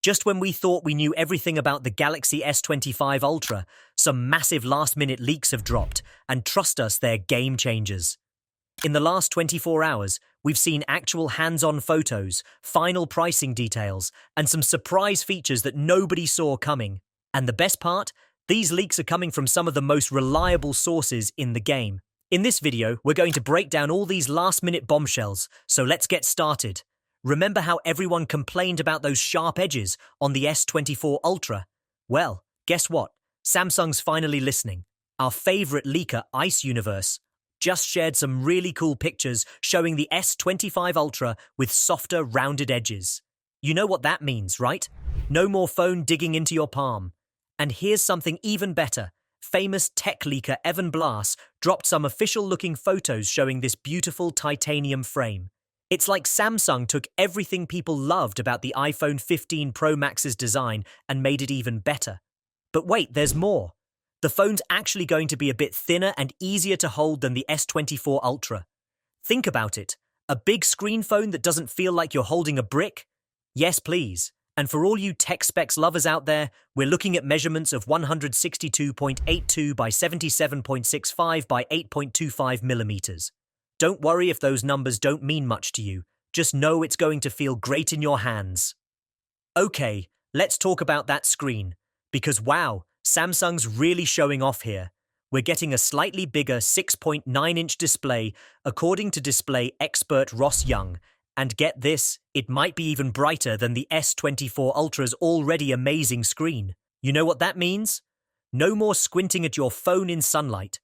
Just when we thought we knew everything about the Galaxy S25 Ultra, some massive last-minute leaks have dropped, and trust us, they're game changers. In the last 24 hours, we've seen actual hands-on photos, final pricing details, and some surprise features that nobody saw coming. And the best part? These leaks are coming from some of the most reliable sources in the game. In this video, we're going to break down all these last-minute bombshells, so let's get started. Remember how everyone complained about those sharp edges on the S24 Ultra? Well, guess what? Samsung's finally listening. Our favorite leaker, Ice Universe, just shared some really cool pictures showing the S25 Ultra with softer, rounded edges. You know what that means, right? No more phone digging into your palm. And here's something even better. Famous tech leaker Evan Blass dropped some official-looking photos showing this beautiful titanium frame. It's like Samsung took everything people loved about the iPhone 15 Pro Max's design and made it even better. But wait, there's more. The phone's actually going to be a bit thinner and easier to hold than the S24 Ultra. Think about it. A big screen phone that doesn't feel like you're holding a brick? Yes, please. And for all you tech specs lovers out there, we're looking at measurements of 162.82 by 77.65 by 8.25 millimeters. Don't worry if those numbers don't mean much to you. Just know it's going to feel great in your hands. Okay, let's talk about that screen. Because wow, Samsung's really showing off here. We're getting a slightly bigger 6.9-inch display, according to display expert Ross Young. And get this, it might be even brighter than the S24 Ultra's already amazing screen. You know what that means? No more squinting at your phone in sunlight.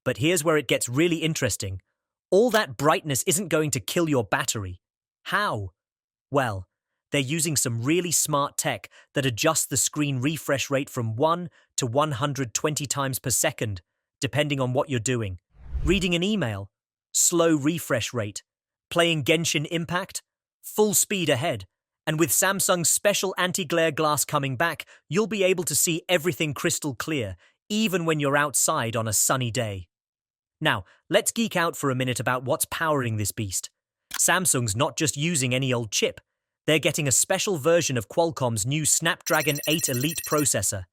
But here's where it gets really interesting. All that brightness isn't going to kill your battery. How? Well, they're using some really smart tech that adjusts the screen refresh rate from 1 to 120 times per second, depending on what you're doing. Reading an email, slow refresh rate. Playing Genshin Impact, full speed ahead. And with Samsung's special anti-glare glass coming back, you'll be able to see everything crystal clear, even when you're outside on a sunny day. Now, let's geek out for a minute about what's powering this beast. Samsung's not just using any old chip. They're getting a special version of Qualcomm's new Snapdragon 8 Elite processor.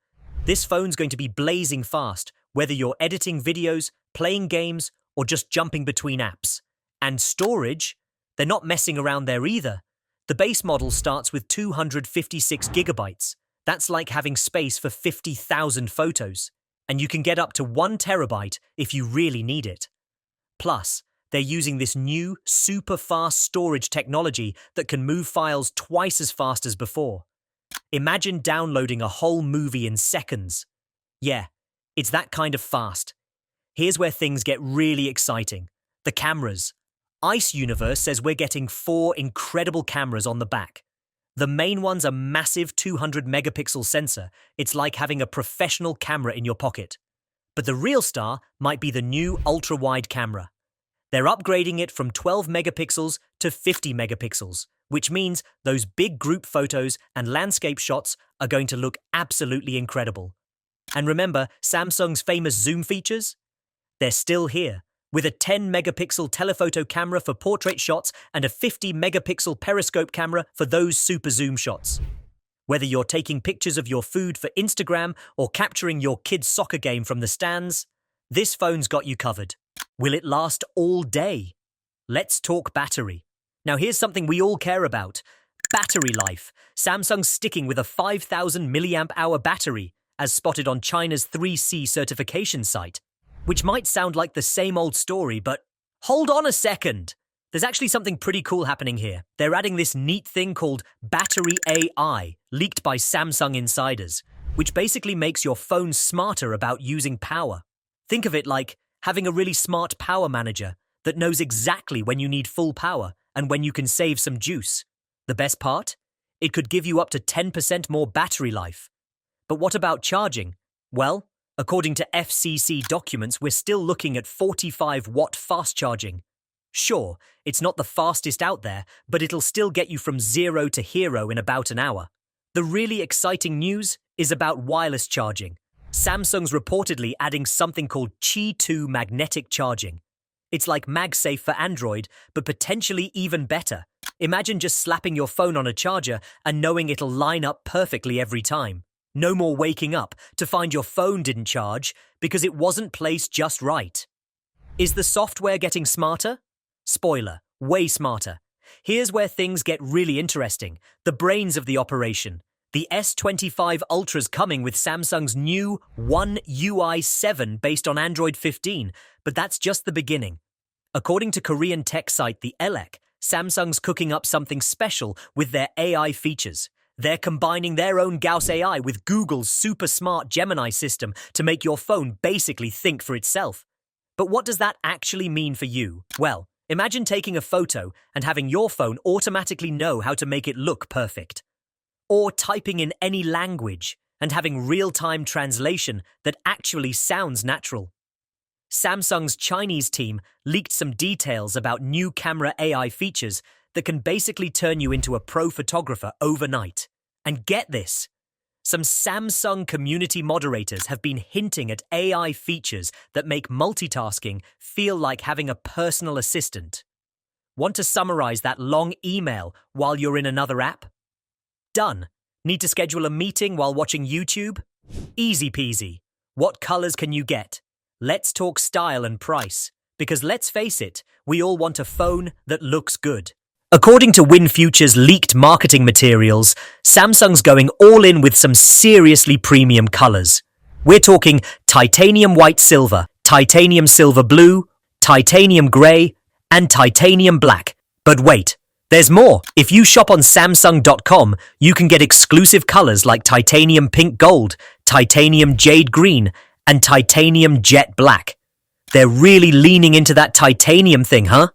This phone's going to be blazing fast, whether you're editing videos, playing games, or just jumping between apps. And storage? They're not messing around there either. The base model starts with 256 gigabytes. That's like having space for 50,000 photos. And you can get up to 1 terabyte if you really need it. Plus, they're using this new, super fast storage technology that can move files twice as fast as before. Imagine downloading a whole movie in seconds. Yeah, it's that kind of fast. Here's where things get really exciting. The cameras. Ice Universe says we're getting 4 incredible cameras on the back. The main one's a massive 200-megapixel sensor. It's like having a professional camera in your pocket. But the real star might be the new ultra-wide camera. They're upgrading it from 12 megapixels to 50 megapixels, which means those big group photos and landscape shots are going to look absolutely incredible. And remember Samsung's famous zoom features? They're still here. With a 10-megapixel telephoto camera for portrait shots and a 50-megapixel periscope camera for those super zoom shots. Whether you're taking pictures of your food for Instagram or capturing your kid's soccer game from the stands, this phone's got you covered. Will it last all day? Let's talk battery. Now here's something we all care about. Battery life. Samsung's sticking with a 5,000 milliamp hour battery, as spotted on China's 3C certification site. Which might sound like the same old story, but hold on a second. There's actually something pretty cool happening here. They're adding this neat thing called Battery AI, leaked by Samsung insiders, which basically makes your phone smarter about using power. Think of it like having a really smart power manager that knows exactly when you need full power and when you can save some juice. The best part? It could give you up to 10% more battery life. But what about charging? Well, according to FCC documents, we're still looking at 45-watt fast charging. Sure, it's not the fastest out there, but it'll still get you from 0 to hero in about an hour. The really exciting news is about wireless charging. Samsung's reportedly adding something called Qi 2 magnetic charging. It's like MagSafe for Android, but potentially even better. Imagine just slapping your phone on a charger and knowing it'll line up perfectly every time. No more waking up to find your phone didn't charge because it wasn't placed just right. Is the software getting smarter? Spoiler, way smarter. Here's where things get really interesting. The brains of the operation. The S25 Ultra's coming with Samsung's new One UI 7 based on Android 15, but that's just the beginning. According to Korean tech site The Elec, Samsung's cooking up something special with their AI features. They're combining their own Gauss AI with Google's super smart Gemini system to make your phone basically think for itself. But what does that actually mean for you? Well, imagine taking a photo and having your phone automatically know how to make it look perfect. Or typing in any language and having real-time translation that actually sounds natural. Samsung's Chinese team leaked some details about new camera AI features that can basically turn you into a pro photographer overnight. And get this, some Samsung community moderators have been hinting at AI features that make multitasking feel like having a personal assistant. Want to summarize that long email while you're in another app? Done. Need to schedule a meeting while watching YouTube? Easy peasy. What colors can you get? Let's talk style and price. Because let's face it, we all want a phone that looks good. According to WinFuture's leaked marketing materials, Samsung's going all in with some seriously premium colors. We're talking titanium white silver, titanium silver blue, titanium grey, and titanium black. But wait, there's more. If you shop on Samsung.com, you can get exclusive colors like titanium pink gold, titanium jade green, and titanium jet black. They're really leaning into that titanium thing, huh?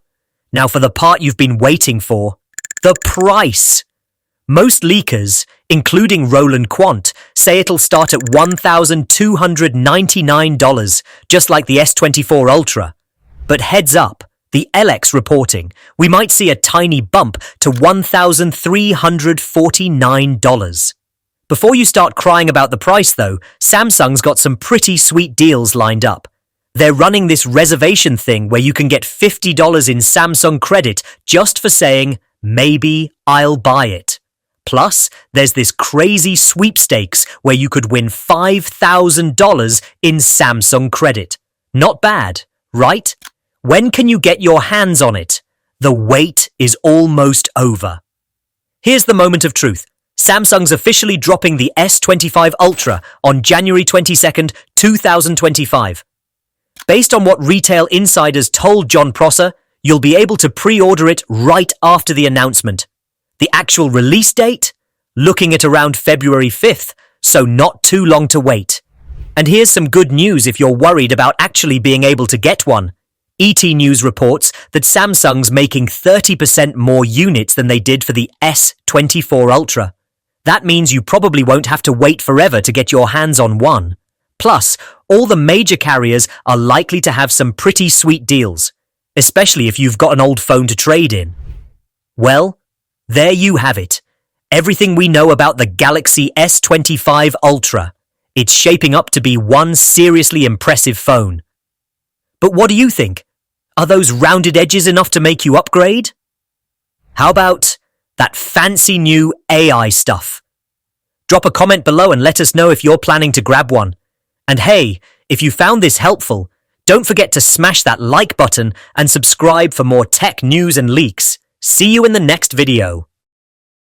Now for the part you've been waiting for, the price. Most leakers, including Roland Quant, say it'll start at $1,299, just like the S24 Ultra. But heads up, the Elec's reporting, we might see a tiny bump to $1,349. Before you start crying about the price though, Samsung's got some pretty sweet deals lined up. They're running this reservation thing where you can get $50 in Samsung credit just for saying, maybe I'll buy it. Plus, there's this crazy sweepstakes where you could win $5,000 in Samsung credit. Not bad, right? When can you get your hands on it? The wait is almost over. Here's the moment of truth. Samsung's officially dropping the S25 Ultra on January 22nd, 2025. Based on what retail insiders told John Prosser, you'll be able to pre-order it right after the announcement. The actual release date? Looking at around February 5th, so not too long to wait. And here's some good news if you're worried about actually being able to get one. ET News reports that Samsung's making 30% more units than they did for the S24 Ultra. That means you probably won't have to wait forever to get your hands on one. Plus, all the major carriers are likely to have some pretty sweet deals, especially if you've got an old phone to trade in. Well, there you have it. Everything we know about the Galaxy S25 Ultra. It's shaping up to be one seriously impressive phone. But what do you think? Are those rounded edges enough to make you upgrade? How about that fancy new AI stuff? Drop a comment below and let us know if you're planning to grab one. And hey, if you found this helpful, don't forget to smash that like button and subscribe for more tech news and leaks. See you in the next video.